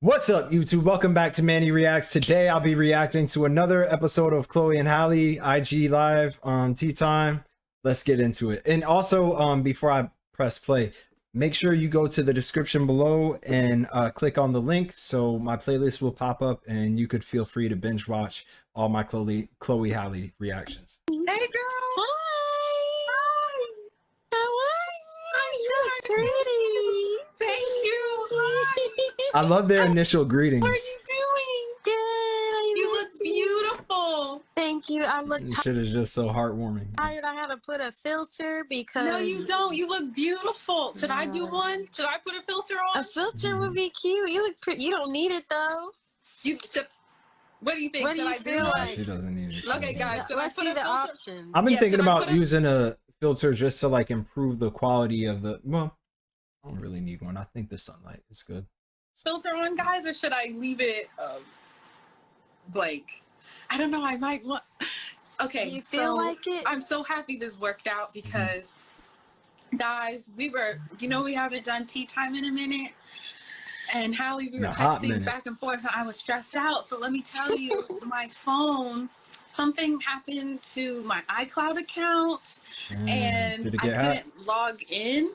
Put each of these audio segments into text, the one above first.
What's up, YouTube? Welcome back to Manny Reacts. Today I'll be reacting to another episode of Chloe and Halle IG Live Tea Time. Let's get into it. And also, before I press play, make sure you go to the description below and click on the link so my playlist will pop up and you could feel free to binge watch all my Chloe Halle reactions. Hey girl! Hi! Hi! How are you? You're pretty! Thank you! Hi! I love their initial greetings. What are you doing? Good! You look beautiful! Thank you. I look This shit is just so heartwarming. tired. I had to put a filter because... No, you don't. You look beautiful. Should I do one? Should I put a filter on? A filter would be cute. You look pretty. You don't need it though. What do you think? What do you feel like? She doesn't need it. Okay, guys. Should Let's I put see a the filter? options. I've been thinking about put using a filter just to like improve the quality of the, well, I don't really need one. I think the sunlight is good. Filter on, guys, or should I leave it blank? I don't know. I might want. Okay, You feel like it? I'm so happy this worked out because, guys, we haven't done tea time in a minute. And Halle, we were texting back and forth. I was stressed out. So let me tell you, my phone, something happened to my iCloud account and I couldn't log in.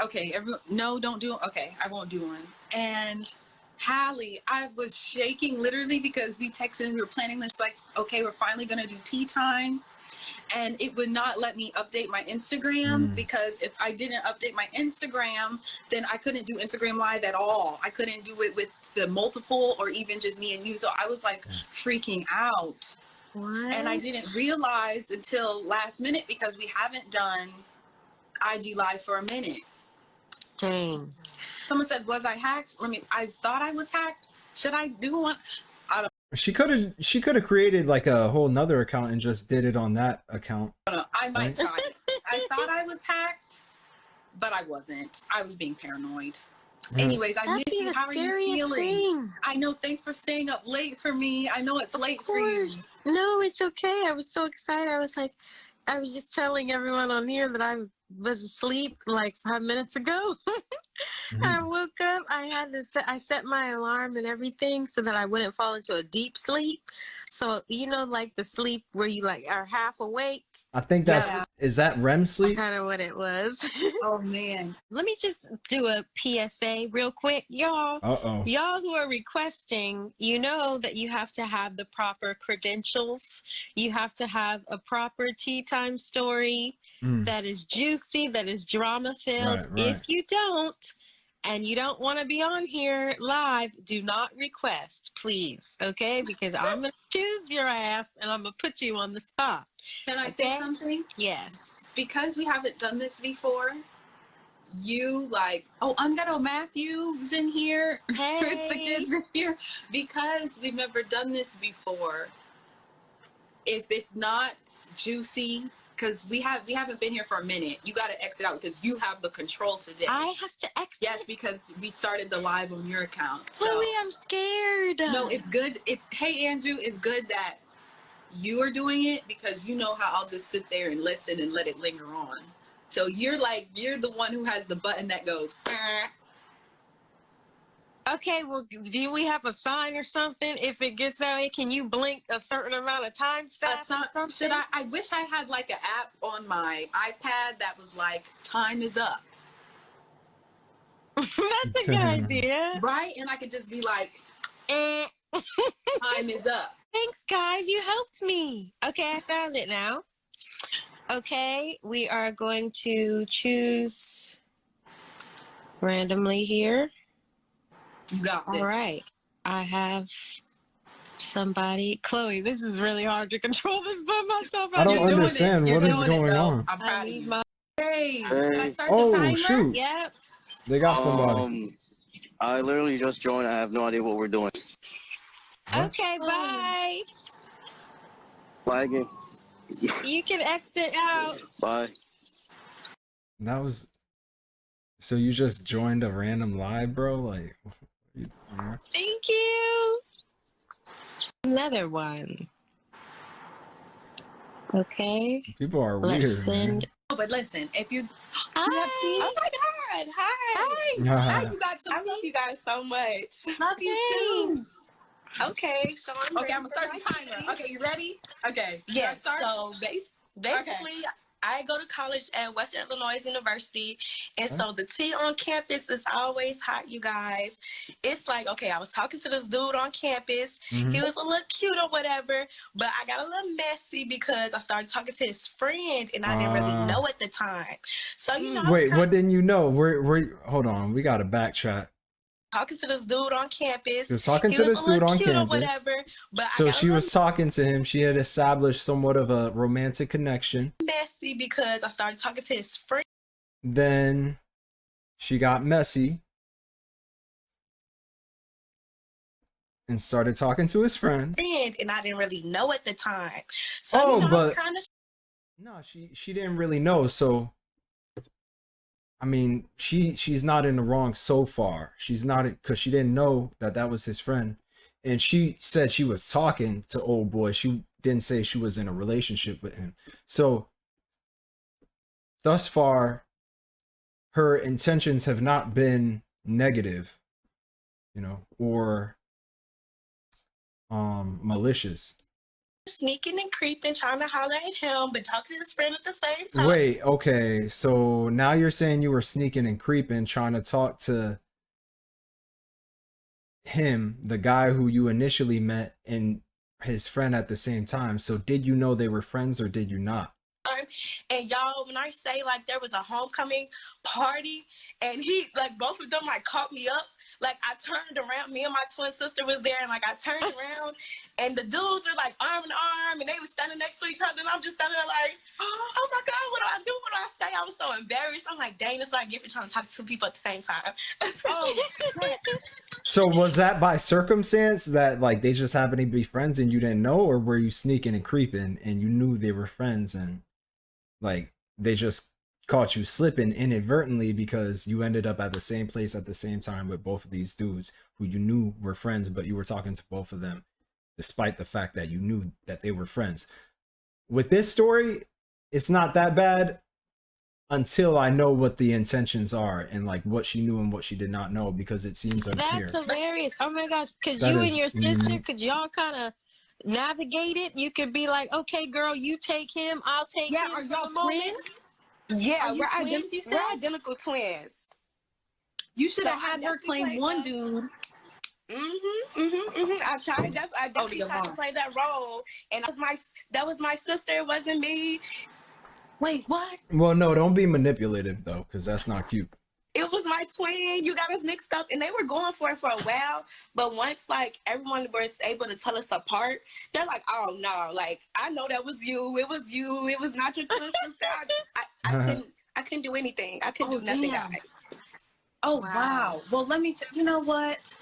Okay, no, don't do it. Okay, I won't do one. And Halle, I was shaking literally because we texted and we were planning this like, okay, we're finally going to do tea time. And it would not let me update my Instagram because if I didn't update my Instagram, then I couldn't do Instagram Live at all. I couldn't do it with the multiple or even just me and you. So I was like freaking out. What? And I didn't realize until last minute because we haven't done IG Live for a minute. Dang. Someone said, was I hacked? I thought I was hacked. Should I do one? She could have created like a whole nother account and just did it on that account. I might try it. I thought I was hacked, but I wasn't. I was being paranoid. Anyways, I miss you. How are you feeling? I know. Thanks for staying up late for me. I know it's late for you. No, it's okay. I was so excited. I was just telling everyone on here that I was asleep like 5 minutes ago. I woke up. I set my alarm and everything so that I wouldn't fall into a deep sleep. So like the sleep where you like are half awake. I think that's is that REM sleep? Kind of what it was. Oh man. Let me just do a PSA real quick, y'all. Y'all who are requesting, you know that you have to have the proper credentials. You have to have a proper tea time story that is juicy, that is drama filled. Right. If you don't, and you don't want to be on here live, do not request, please, okay? Because I'm going to choose your ass and I'm going to put you on the spot. Can I say something? Yes. Because we haven't done this before, you like, Ungodly Matthew's in here. Hey. It's the kids in here. Because we've never done this before, if it's not juicy, because we haven't been here for a minute, you got to exit out because you have the control today. I have to exit? Yes, because we started the live on your account. So. Chloe, I'm scared. No, it's good. Hey, Andrew, it's good that you are doing it because you know how I'll just sit there and listen and let it linger on. So you're the one who has the button that goes. Okay, well, do we have a sign or something? If it gets that way, can you blink a certain amount of times fast or something? I wish I had like an app on my iPad that was like, time is up. That's a good idea. Right? And I could just be like, time is up. Thanks, guys. You helped me. Okay, I found it now. Okay, we are going to choose randomly here. You got this. All right. I have somebody. Chloe, this is really hard to control this by myself. I don't understand what is going on. I'm proud of you. Hey, should I start the timer? Shoot. Yep. They got somebody. I literally just joined. I have no idea what we're doing. Okay, bye. Bye again. You can exit out. Bye. That was. So you just joined a random live, bro? Like. Thank you. Another one. Okay. People are weird. Let's send. Oh, but listen, if you Hi. have tea. Oh my God. Hi. Hi, you got some I love you guys so much. Love you too. Okay, so I'm Okay, ready I'm gonna for start my the timer. tea. Okay, you ready? Okay. Yes. Start? So basically, I go to college at Western Illinois University, and so the tea on campus is always hot, you guys. It's like, okay, I was talking to this dude on campus. He was a little cute or whatever, but I got a little messy because I started talking to his friend, and I didn't really know at the time. So you know, Wait, what didn't you know? Hold on, we gotta backtrack. Talking to this dude on campus. She was talking He to was this a dude little on cute or campus. whatever, but So I got she a was little talking to him. She had established somewhat of a romantic connection. messy because I started talking to his friend. Then she got messy and started talking to his friend. And I didn't really know at the time. So you know, I was kind of no, she didn't really know. So I mean, she's not in the wrong so far. She's not, because she didn't know that that was his friend, and she said she was talking to old boy. She didn't say she was in a relationship with him. So thus far, her intentions have not been negative, you know, or malicious. sneaking and creeping, trying to holler at him, but talk to his friend at the same time. Wait, okay, so now you're saying you were sneaking and creeping, trying to talk to him, the guy who you initially met, and his friend at the same time. So did you know they were friends or did you not? And y'all, when I say like there was a homecoming party and he like both of them like caught me up, like I turned around, me and my twin sister was there, and like I turned around and the dudes were like arm in arm and they were standing next to each other, and I'm just standing there like, oh my God, what do I do? What do I say? I was so embarrassed. I'm like, dang, that's what I get for trying to talk to two people at the same time. So was that by circumstance that like they just happened to be friends and you didn't know, or were you sneaking and creeping and you knew they were friends and like they just caught you slipping inadvertently because you ended up at the same place at the same time with both of these dudes who you knew were friends, but you were talking to both of them despite the fact that you knew that they were friends? With this story, it's not that bad until I know what the intentions are and like what she knew and what she did not know, because it seems unclear. That's hilarious. Oh my gosh, because That you is and your sister, unique. could y'all kind of navigate it? You could be like, okay, girl, you take him, I'll take him. Are for y'all the moment. twins? Yeah, Are you twins, you said? we're identical twins. You should have So I had her definitely claim played one that. dude. I definitely your tried to mom. play that role, and that was my sister. It wasn't me. Wait, what? Well, no, don't be manipulative though, because that's not cute. It was my twin. You got us mixed up, and they were going for it for a while. But once like everyone was able to tell us apart, they're like, "Oh no! Like I know that was you. It was you. It was not your twin sister." I couldn't do anything. I couldn't do nothing, damn. guys. Oh wow. Well, let me tell you know what?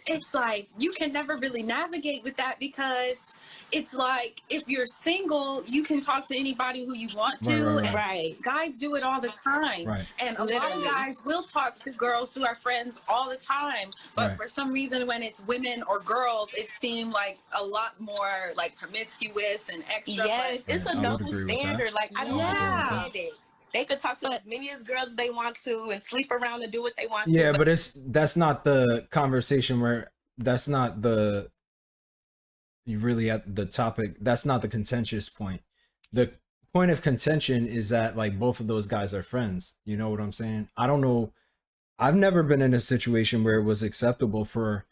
It's like you can never really navigate with that, because it's like if you're single, you can talk to anybody who you want to. Right. And Right. guys do it all the time. Right. And a lot of Literally. guys will talk to girls who are friends all the time. But Right. for some reason, when it's women or girls, it seems like a lot more like promiscuous and extra. Yes, But it's Right, a I would double agree with that. standard. Like I don't Yeah. understand it. They could talk to as many as girls they want to and sleep around and do what they want Yeah, to. but that's not the conversation where that's not the you really at the topic. That's not the contentious point. The point of contention is that like both of those guys are friends. You know what I'm saying? I don't know. I've never been in a situation where it was acceptable for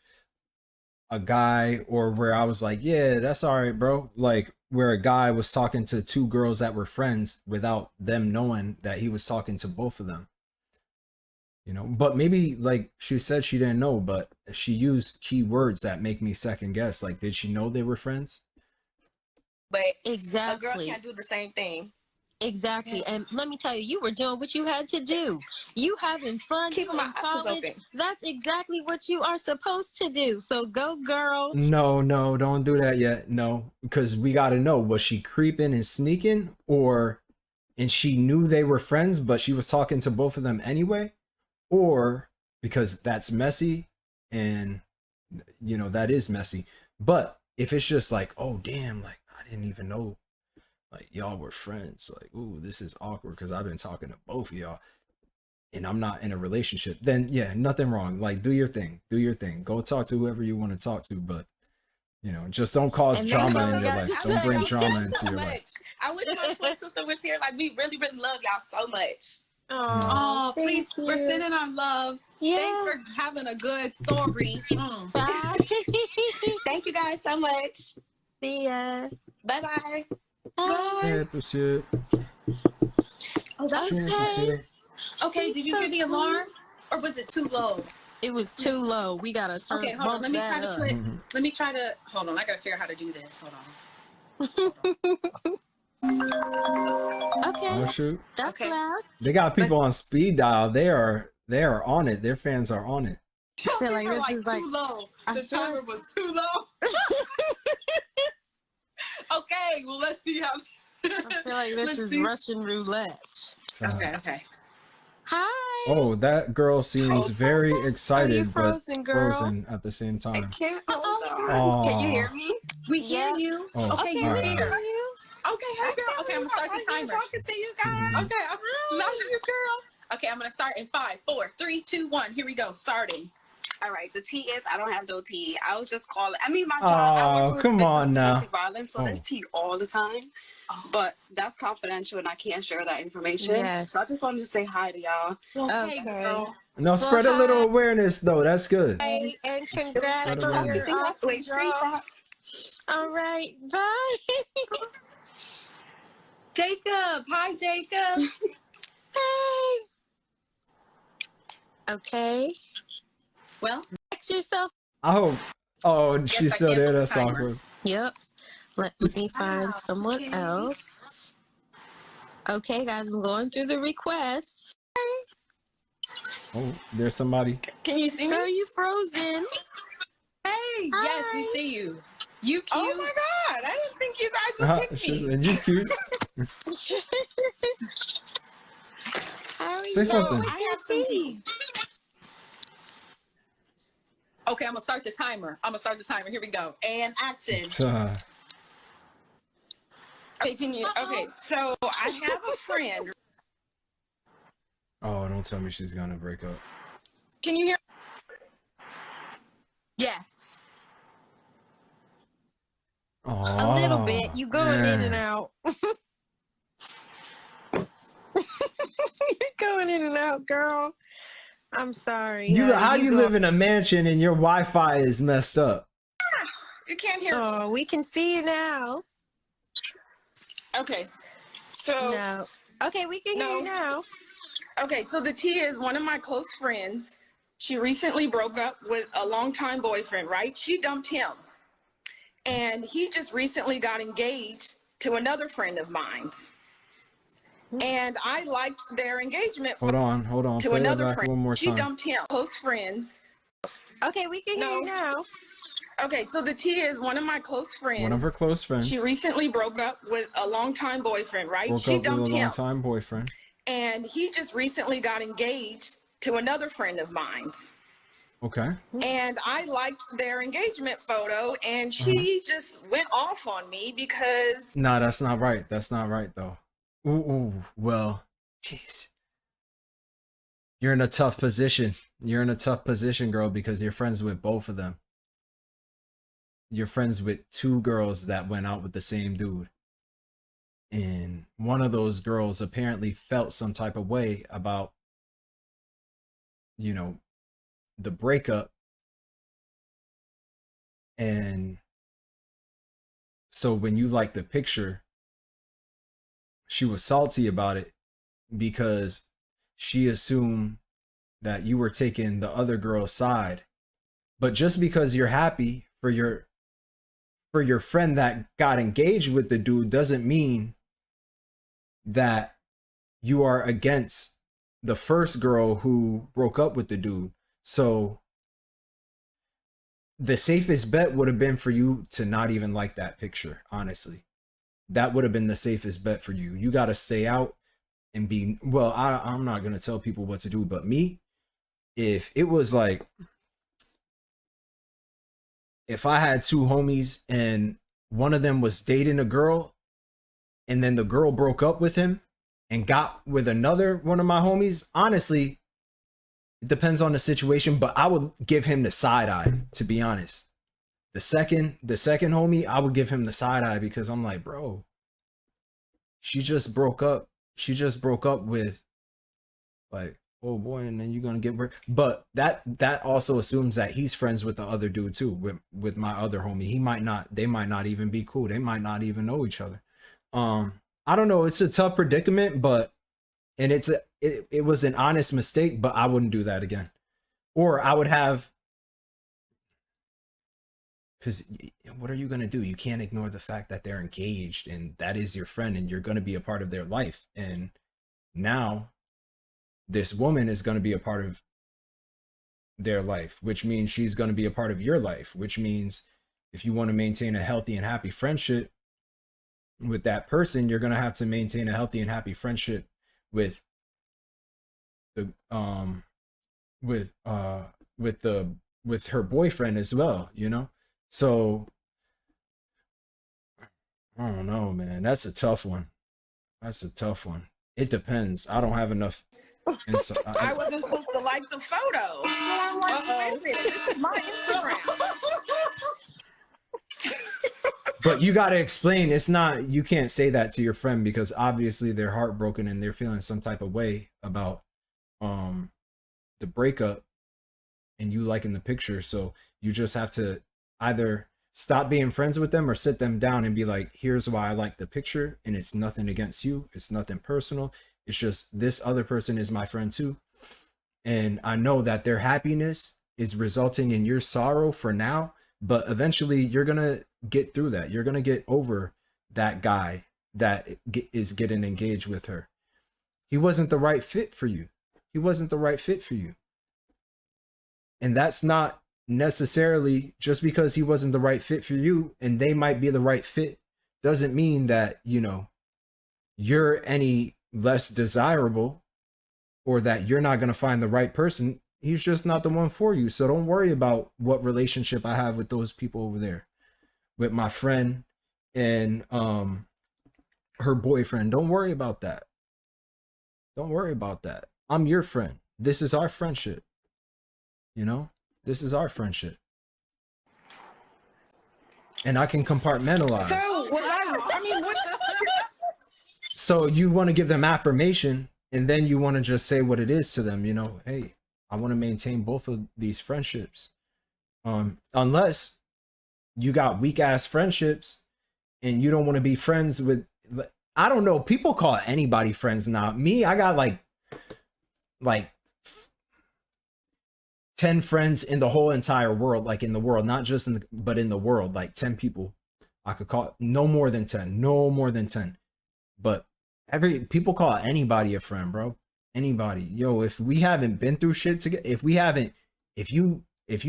a guy, or where I was like, yeah, that's all right, bro. Like where a guy was talking to two girls that were friends without them knowing that he was talking to both of them. You know, but maybe like she said she didn't know, but she used key words that make me second guess. Like, did she know they were friends? But Exactly. a girl can't do the same thing. Exactly. And let me tell you, you were doing what you had to do. You having fun, Keeping you my in options college. open. That's exactly what you are supposed to do. So go, girl. No, don't do that yet. No, because we got to know, was she creeping and sneaking, and she knew they were friends, but she was talking to both of them anyway? Or because that's messy, and you know that is messy. But if it's just like, oh damn, like I didn't even know like y'all were friends, like ooh, this is awkward because I've been talking to both of y'all, and I'm not in a relationship, then yeah, nothing wrong. Like, do your thing. Do your thing. Go talk to whoever you want to talk to, but you know, just don't cause And drama then in your I life. got Don't bring y'all drama so into your much. life. I wish my twin sister was here. Like, we really, really love y'all so much. Oh, please, thank we're you. sending our love. Yeah. Thanks for having a good story. Bye. Thank you guys so much. See ya. Bye-bye. Bye. Yeah, that's it. Oh, that was Sure, that's Okay. it. okay. Did you so hear the sweet. alarm, or was it too low? It was too low. We gotta turn. Okay, hold on. Let me try to put. Mhm. Let me try to. Hold on. I gotta figure out how to do this. Hold on. Okay, Oh shoot. that's Okay. loud. They got people on speed dial. They are on it. Their fans are on it. I feel like We were this is too like low. I The feel timer like- was too low. Okay, well let's see how. I feel like this Let's is see. Russian roulette. Okay. Hi. Oh, that girl seems Oh, very Frozen? excited, but frozen, girl? frozen at the same time. Can't hold Aw. Can you hear me? We hear Yeah. you. Oh, Okay, all you're right, here. all right. Okay, hey girl. Okay, I'm gonna start the timer. Talking to you guys. Okay, love you, girl. Okay, I'm gonna start in 5, 4, 3, 2, 1. Here we go. Starting. All right, the tea is I don't have no tea. I was just calling. I mean, my job. Oh, I work with come victims on of now. domestic violence, so there's Oh. tea all the time. But that's confidential, and I can't share that information. Yes. So I just wanted to say hi to y'all. Okay, Okay. girl. No, spread a little awareness though. That's good. Hey, and Spread congrats it on around. your awesome Wait, job. screenshot. All right, bye. Jacob. Hi, Jacob. Hey. Okay. Well, Fix yourself. I hope. Oh, she's I still there. canceled the That's timer. awkward. Yep. Let me find someone okay. else. Okay, guys, I'm going through the requests. Oh, there's somebody. Can you see me? Girl, you frozen. hey. Yes, we Hi. see you. You cute. Oh my God. I didn't think you guys would pick She's me. and you cute. How are Say you? something. We I can have some see. Okay, I'm gonna start the timer. Here we go. And action. It's, Okay, can you? Okay, so I have a friend. oh, don't tell me she's gonna break up. Can you hear? Yes. Oh, A little bit. You going in and out. You're going in and out, girl. I'm sorry. You, honey. how you go- live in a mansion and your Wi-Fi is messed up? You can't hear me. Oh, we can see you now. Okay, so No. Okay, we can hear you now. okay, so the T is one of my close friends. She recently broke up with a longtime boyfriend, right? She dumped him. And he just recently got engaged to another friend of mine's. And I liked their engagement Hold on. to Play that another back friend. one more She time. dumped him. Close friends. Okay, we can hear you now. Okay, so the T is one of my close friends. One of her close friends She recently broke up with a longtime boyfriend, right? broke She up with a dumped him. longtime boyfriend. And he just recently got engaged to another friend of mine's. Okay. And I liked their engagement photo, and she just went off on me because No, that's not right. That's not right though. Ooh, well, jeez. You're in a tough position. You're in a tough position, girl, because you're friends with both of them. You're friends with two girls that went out with the same dude. And one of those girls apparently felt some type of way about, you know, the breakup. And so when you liked the picture, she was salty about it because she assumed that you were taking the other girl's side. But just because you're happy for your friend that got engaged with the dude doesn't mean that you are against the first girl who broke up with the dude. So the safest bet would have been for you to not even like that picture, honestly. That would have been the safest bet for you. You got to stay out and be, well, I'm not going to tell people what to do, but me, if it was like, if I had two homies and one of them was dating a girl and then the girl broke up with him and got with another one of my homies, honestly, It depends on the situation, but I would give him the side eye, to be honest. The second homie, I would give him the side eye because I'm like, bro, she just broke up. She just broke up with, like, oh boy, and then you're gonna get work. But that also assumes that he's friends with the other dude too, with my other homie. They might not even be cool. They might not even know each other. I don't know. It's a tough predicament, but it was an honest mistake, but I wouldn't do that again. Or I would have, because what are you going to do? You can't ignore the fact that they're engaged and that is your friend and you're going to be a part of their life. And now this woman is going to be a part of their life, which means she's going to be a part of your life, which means if you want to maintain a healthy and happy friendship with that person, you're going to have to maintain a healthy and happy friendship with the with her boyfriend as well, you know? So I don't know, man. That's a tough one. It depends. I don't have enough. I wasn't supposed to like the photo. So I'm like, wait a minute, this is my Instagram. But you got to explain. It's not, you can't say that to your friend because obviously they're heartbroken and they're feeling some type of way about the breakup and you liking the picture. So you just have to either stop being friends with them or sit them down and be like, here's why I like the picture, and it's nothing against you, it's nothing personal, it's just this other person is my friend too, and I know that their happiness is resulting in your sorrow for now, but eventually you're gonna get through that. You're gonna get over that guy that is getting engaged with her. He wasn't the right fit for you. And that's not necessarily just because he wasn't the right fit for you and they might be the right fit doesn't mean that, you know, you're any less desirable or that you're not going to find the right person. He's just not the one for you. So don't worry about what relationship I have with those people over there, with my friend and her boyfriend. Don't worry about that. I'm your friend. This is our friendship. You know, this is our friendship. And I can compartmentalize. So, what? So you want to give them affirmation and then you want to just say what it is to them, you know, hey, I want to maintain both of these friendships. Unless you got weak ass friendships and you don't want to be friends with, I don't know, people call anybody friends now. Me, I got like 10 friends in the whole entire world, like in the world, not just but in the world, like 10 people I could call, no more than 10. But people call anybody a friend, bro. Anybody. Yo, if we haven't been through shit together, if you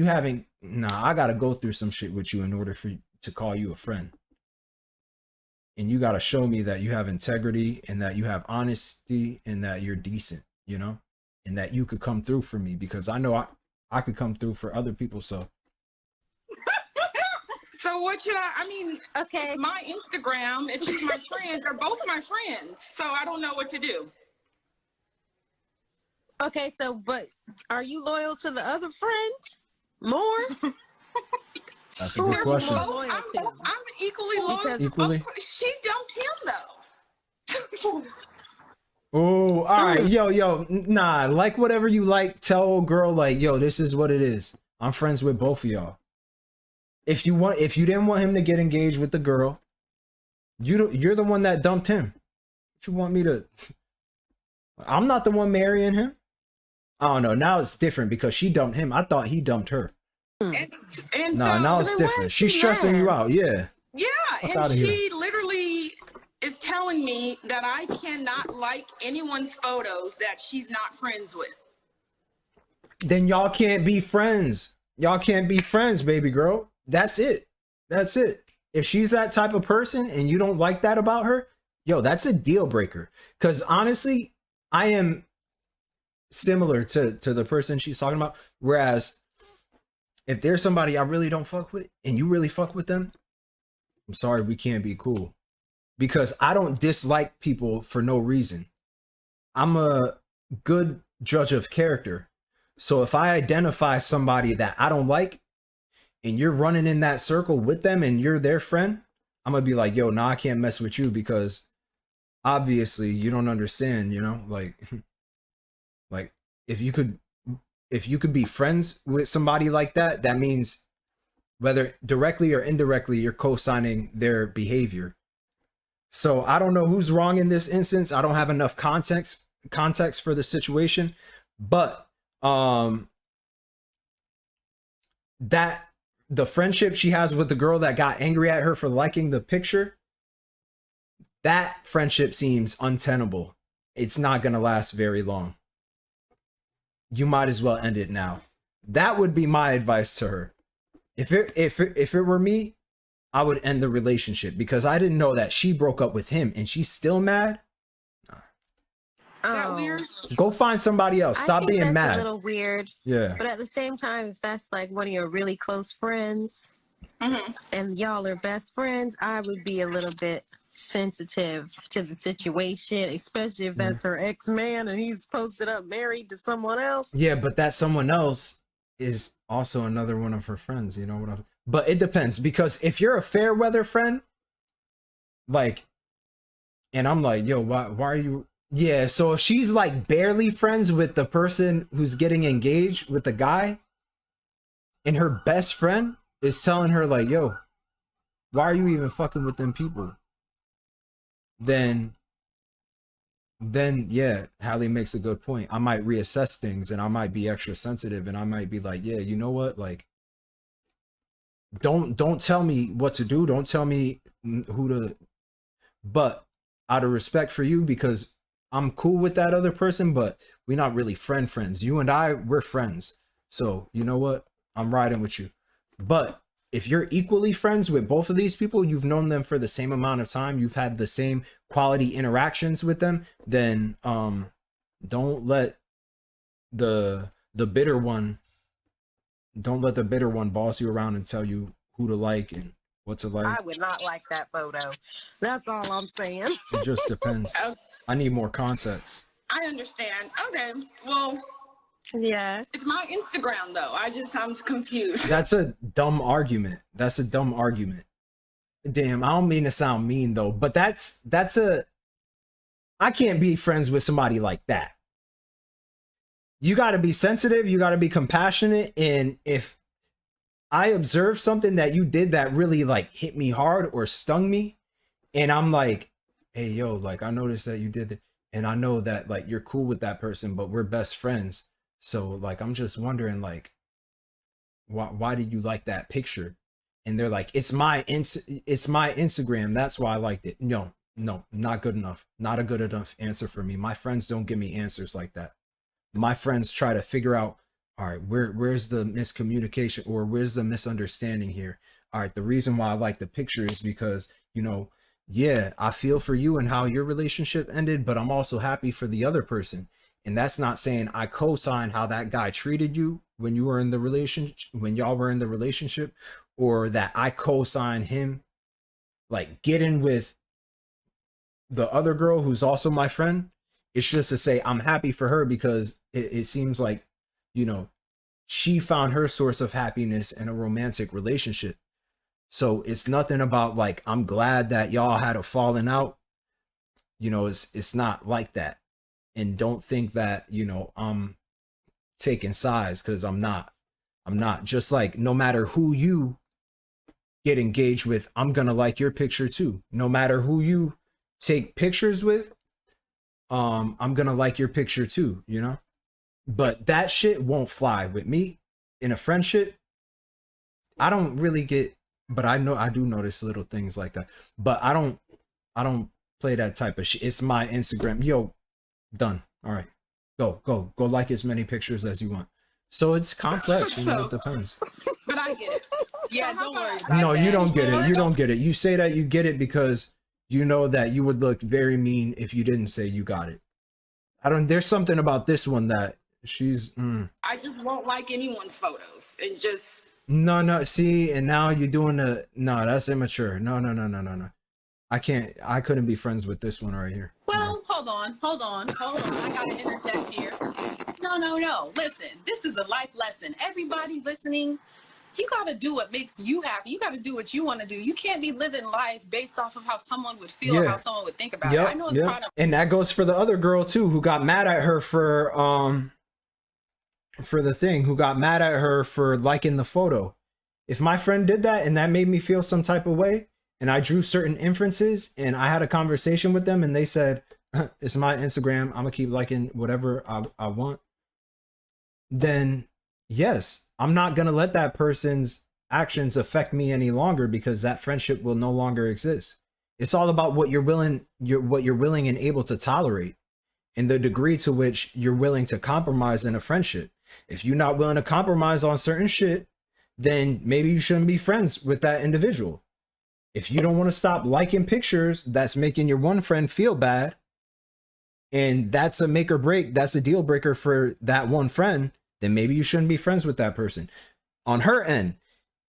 haven't, I gotta go through some shit with you in order to call you a friend. And you gotta show me that you have integrity and that you have honesty and that you're decent, you know, and that you could come through for me, because I know I could come through for other people. So So what should okay, my Instagram, if she's my friend, they're both my friends. So I don't know what to do. Okay, so, but are you loyal to the other friend more? that's a good question. I'm equally loyal. Equally? She dumped him though. Oh, all right. Yo, nah, like whatever you like, tell old girl, like, yo, this is what it is. I'm friends with both of y'all. If you didn't want him to get engaged with the girl, you're the one that dumped him. What you want me to? I'm not the one marrying him. I don't know. Now it's different because she dumped him. I thought he dumped her. Now it's different. She's stressing you out. Yeah. Yeah, and she literally is telling me that I cannot like anyone's photos that she's not friends with. Then y'all can't be friends. Y'all can't be friends, baby girl. That's it. If she's that type of person and you don't like that about her, yo, that's a deal breaker. Because honestly, I am similar to the person she's talking about. Whereas if there's somebody I really don't fuck with and you really fuck with them, I'm sorry, we can't be cool. Because I don't dislike people for no reason. I'm a good judge of character. So if I identify somebody that I don't like and you're running in that circle with them and you're their friend, I'm gonna be like, yo, nah, I can't mess with you because obviously you don't understand, you know, like if you could be friends with somebody like that, that means whether directly or indirectly, you're co-signing their behavior. So I don't know who's wrong in this instance. I don't have enough context for the situation, but that the friendship she has with the girl that got angry at her for liking the picture, that friendship seems untenable. It's not going to last very long. You might as well end it now. That would be my advice to her. If it were me, I would end the relationship because I didn't know that she broke up with him and she's still mad. That weird? Go find somebody else. Stop being that's mad. A little weird. Yeah. But at the same time, if that's like one of your really close friends and y'all are best friends, I would be a little bit sensitive to the situation, especially if that's her ex-man and he's posted up married to someone else. Yeah, but that someone else is also another one of her friends, you know what I'm... But it depends, because if you're a fair weather friend, like, and I'm like, yo, why are you... Yeah, so if she's like barely friends with the person who's getting engaged with the guy, and her best friend is telling her like, yo, why are you even fucking with them people? Then yeah, Halle makes a good point. I might reassess things and I might be extra sensitive and I might be like, yeah, you know what? Like, don't tell me what to do. Don't tell me who to, but out of respect for you, because I'm cool with that other person, but we're not really friends. You and I, we're friends. So you know what? I'm riding with you. But if you're equally friends with both of these people, you've known them for the same amount of time, you've had the same quality interactions with them, then don't let the bitter one boss you around and tell you who to like and what to like. I would not like that photo. That's all I'm saying. It just depends. I need more context. I understand. Okay, well, yeah, it's my Instagram though. I'm confused. That's a dumb argument. Damn, I don't mean to sound mean though, but I can't be friends with somebody like that. You got to be sensitive, you got to be compassionate, and if I observe something that you did that really like hit me hard or stung me, and I'm like, hey yo, like I noticed that you did it, and I know that like you're cool with that person, but we're best friends. So like I'm just wondering like why did you like that picture? And they're like, it's my Instagram, that's why I liked it. No, not good enough. Not a good enough answer for me. My friends don't give me answers like that. My friends try to figure out, all right, where's the miscommunication or where's the misunderstanding here? All right, the reason why I like the picture is because, you know, yeah, I feel for you and how your relationship ended, but I'm also happy for the other person. And that's not saying I co-sign how that guy treated you when you were in the relationship, when y'all were in the relationship, or that I co-sign him like getting with the other girl who's also my friend. It's just to say I'm happy for her because it seems like, you know, she found her source of happiness in a romantic relationship. So it's nothing about like, I'm glad that y'all had a falling out. You know, it's not like that. And don't think that, you know, I'm taking sides, because I'm not. Just like, no matter who you get engaged with, I'm gonna like your picture too. No matter who you take pictures with, I'm gonna like your picture too, you know? But that shit won't fly with me in a friendship. I don't really get, but I do notice little things like that. But I don't play that type of shit. It's my Instagram. Yo, done. All right. Go like as many pictures as you want. So it's complex, you know, it depends. But I get it. Yeah, don't worry. No, you don't get it. You don't get it. You say that you get it because you know that you would look very mean if you didn't say you got it. There's something about this one that she's I just won't like anyone's photos and just no, see, and now you're doing that's immature. No. I couldn't be friends with this one right here. Well, hold on. I gotta interject here. No. Listen, this is a life lesson. Everybody listening, you got to do what makes you happy. You got to do what you want to do. You can't be living life based off of how someone would feel or how someone would think about it. I know it's part of. And that goes for the other girl too, who got mad at her for the thing, who got mad at her for liking the photo. If my friend did that and that made me feel some type of way, and I drew certain inferences and I had a conversation with them and they said, it's my Instagram, I'm gonna keep liking whatever I want, then yes, I'm not gonna let that person's actions affect me any longer, because that friendship will no longer exist. It's all about what you're willing and able to tolerate, and the degree to which you're willing to compromise in a friendship. If you're not willing to compromise on certain shit, then maybe you shouldn't be friends with that individual. If you don't want to stop liking pictures that's making your one friend feel bad, and that's a make or break, that's a deal breaker for that one friend, then maybe you shouldn't be friends with that person. On her end,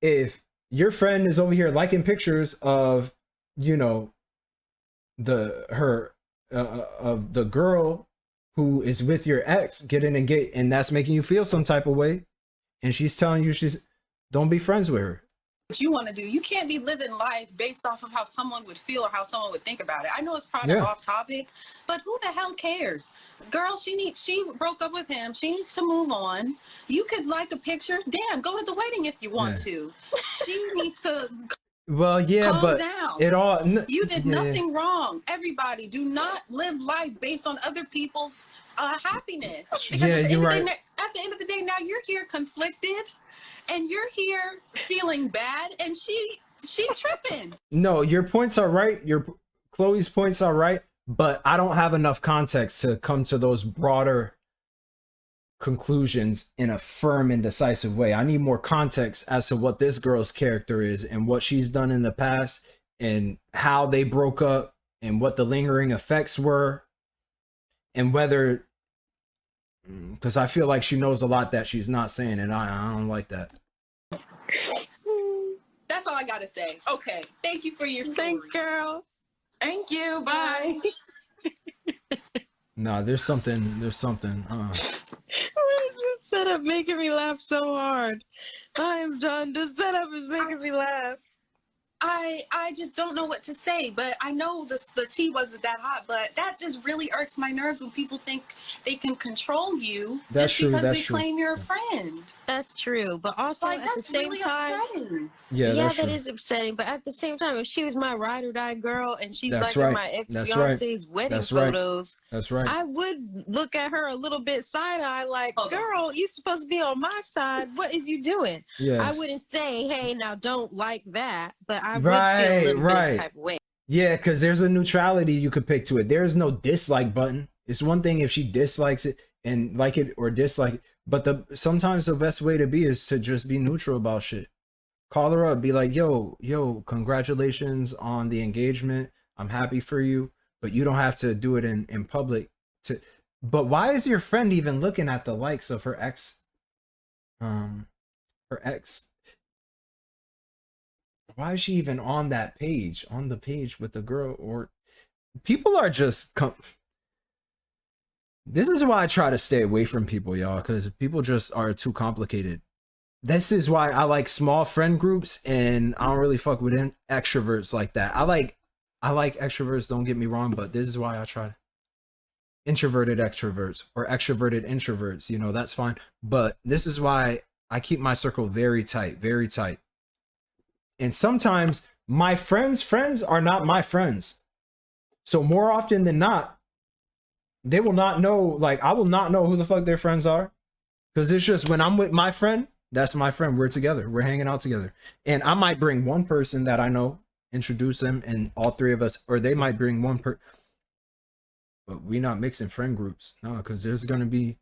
if your friend is over here liking pictures of, you know, of the girl who is with your ex getting engaged, and that's making you feel some type of way, and she's telling you don't be friends with her. What you want to do. You can't be living life based off of how someone would feel or how someone would think about it. I know it's probably off topic, but who the hell cares? Girl, she broke up with him. She needs to move on. You could like a picture. Damn, go to the wedding if you want to. She needs to calm down. You did nothing wrong. Everybody, do not live life based on other people's happiness. Because at the end of the day, now you're here conflicted. And you're here feeling bad, and she tripping. No, your points are right. Chloe's points are right, but I don't have enough context to come to those broader conclusions in a firm and decisive way. I need more context as to what this girl's character is and what she's done in the past and how they broke up and what the lingering effects were, and whether, because I feel like she knows a lot that she's not saying, and I don't like that. That's all I gotta say. Okay, thank you for your story. Thanks, girl. Thank you. Bye. No, there's something. This setup making me laugh so hard. I am done. This setup is making me laugh. I just don't know what to say, but I know the tea wasn't that hot, but that just really irks my nerves when people think they can control you because they claim you're a friend. That's true, but also like, at the same time, upsetting. Yeah, that is upsetting. But at the same time, if she was my ride or die girl and she's like in my ex-fiance's wedding photos, that's right. I would look at her a little bit side eye, like, girl, you supposed to be on my side. What is you doing? Yeah. I wouldn't say, hey, now don't like that, but I would feel a little bit type of way. Yeah, because there's a neutrality you could pick to it. There is no dislike button. It's one thing if she dislikes it and like it or dislike it, but sometimes the best way to be is to just be neutral about shit. Call her up, be like, yo, congratulations on the engagement. I'm happy for you, but you don't have to do it in public. But why is your friend even looking at the likes of her ex? Why is she even on the page with the girl? Or people are just this is why I try to stay away from people, y'all, because people just are too complicated. This is why I like small friend groups, and I don't really fuck with extroverts like that. I like extroverts, don't get me wrong, but this is why I try introverted extroverts or extroverted introverts, you know, that's fine. But this is why I keep my circle very tight, very tight. And sometimes my friends' friends are not my friends. So more often than not, they will not know, like, I will not know who the fuck their friends are. Because it's just when I'm with my friend, that's my friend. We're together. We're hanging out together. And I might bring one person that I know, introduce them, and all three of us, or they might bring one but we not mixing friend groups. No, because there's going to be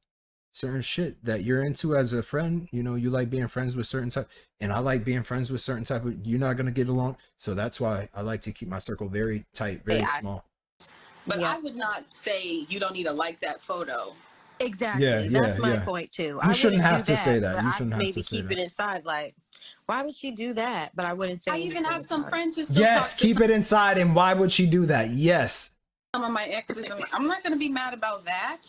certain shit that you're into as a friend. You know, you like being friends with certain type, and I like being friends with certain type of, you're not going to get along. So that's why I like to keep my circle very tight, very small. But I would not say you don't need to like that photo. Exactly. That's my point too. You shouldn't have to say that. You shouldn't have maybe to say keep that. it inside. Like, why would she do that? But I wouldn't say. I even have some friends who still keep it inside. And why would she do that? Yes. Some of my exes, I'm not going to be mad about that.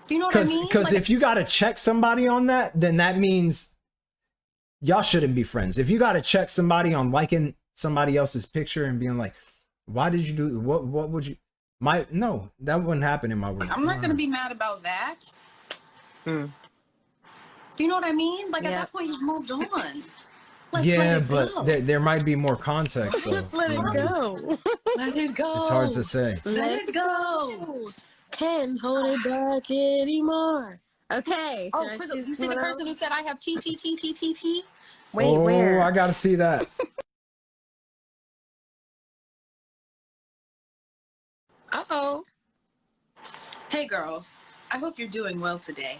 Do you know what I mean? Because Like, if you got to check somebody on that, then that means y'all shouldn't be friends. If you got to check somebody on liking somebody else's picture and being like, why did you do, what would you, no, that wouldn't happen in my world. I'm not going to be mad about that. Mm. Do you know what I mean? Like, Yeah. at that point, you've moved on. Let's Yeah, let it but go. there might be more context though. Let's let it go. Let it go. It's hard to say. Let it go. Can't hold it back anymore. Okay. Oh, should I quick, choose you see the someone person who else? said I have T? Wait, oh, where? I gotta see that. Uh-oh. Hey, girls. I hope you're doing well today.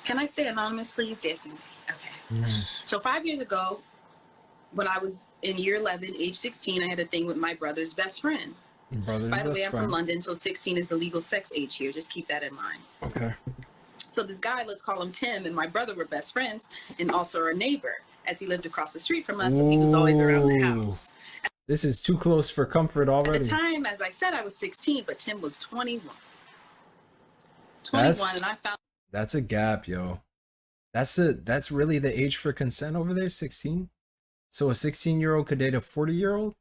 Can I stay anonymous, please? Yes, you may. Okay. So 5 years ago, when I was in year 11, age 16, I had a thing with my brother's best friend. By the way, I'm from London, so 16 is the legal sex age here. Just keep that in mind. Okay. So this guy, let's call him Tim, and my brother were best friends and also a neighbor, as he lived across the street from us, so he was always around the house. This is too close for comfort already. At the time, as I said, I was 16, but Tim was 21. 21, and I found... That's a gap, yo. That's really the age for consent over there, 16? So a 16-year-old could date a 40-year-old?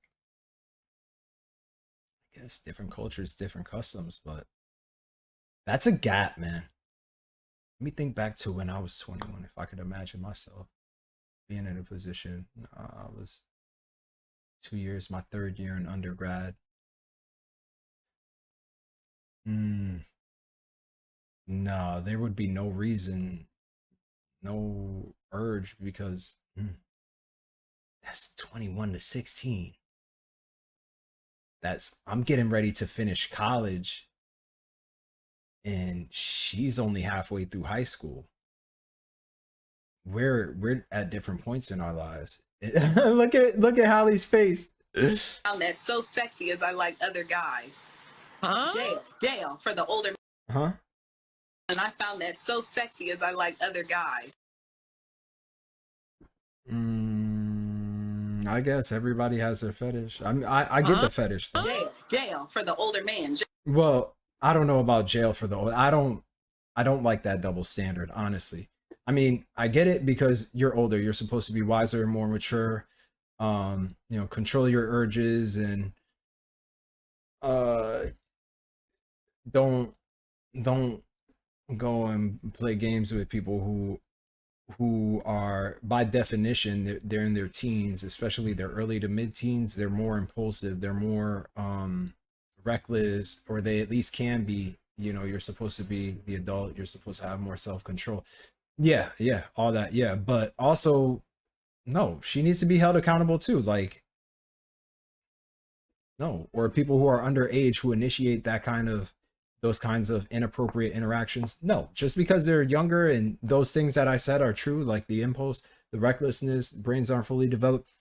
I guess different cultures, different customs, but that's a gap, man. Let me think back to when I was 21, if I could imagine myself being in a position. I was 2 years, my third year in undergrad. No, there would be no reason, no urge, because that's 21 to 16. I'm getting ready to finish college and she's only halfway through high school. We're at different points in our lives. look at Halle's face. found that so sexy as I like other guys. Huh? Jail for the older... Huh? And I found that so sexy as I like other guys. I guess everybody has their fetish. I get the fetish thing. Jail for the older man. Well, I don't know about jail for the old. I don't like that double standard, honestly. I mean, I get it because you're older. You're supposed to be wiser, more mature. Control your urges and don't go and play games with people who are, by definition, they're in their teens, especially their early to mid-teens. They're more impulsive, they're more reckless, or they at least can be. You're supposed to be the adult, you're supposed to have more self-control. Yeah, all that. Yeah, but also, no, she needs to be held accountable too. Like, no, or people who are underage who initiate those kinds of inappropriate interactions. No, just because they're younger and those things that I said are true, like the impulse, the recklessness, brains aren't fully developed.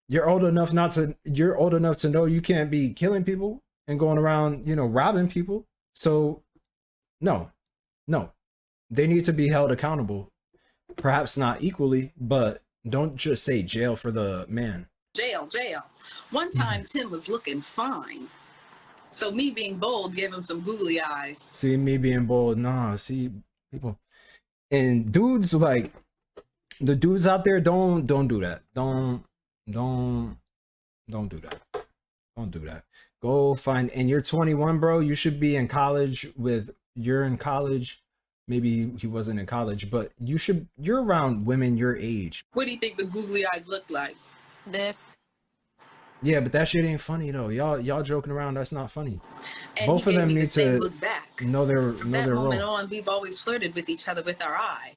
You're old enough to know you can't be killing people and going around, robbing people. So no, they need to be held accountable. Perhaps not equally, but don't just say jail for the man. Jail. One time, Tim was looking fine. So me being bold gave him some googly eyes. See, me being bold, nah, see, people. And dudes, like, the dudes out there, don't do that. Don't do that. Don't do that. Go find, and you're 21, bro, you should be in college you're in college. Maybe he wasn't in college, but you're around women your age. What do you think the googly eyes look like? This. Yeah, but that shit ain't funny though. Y'all joking around, that's not funny. And both of them need to look back. know their From that role. moment on, we've always flirted with each other with our eye.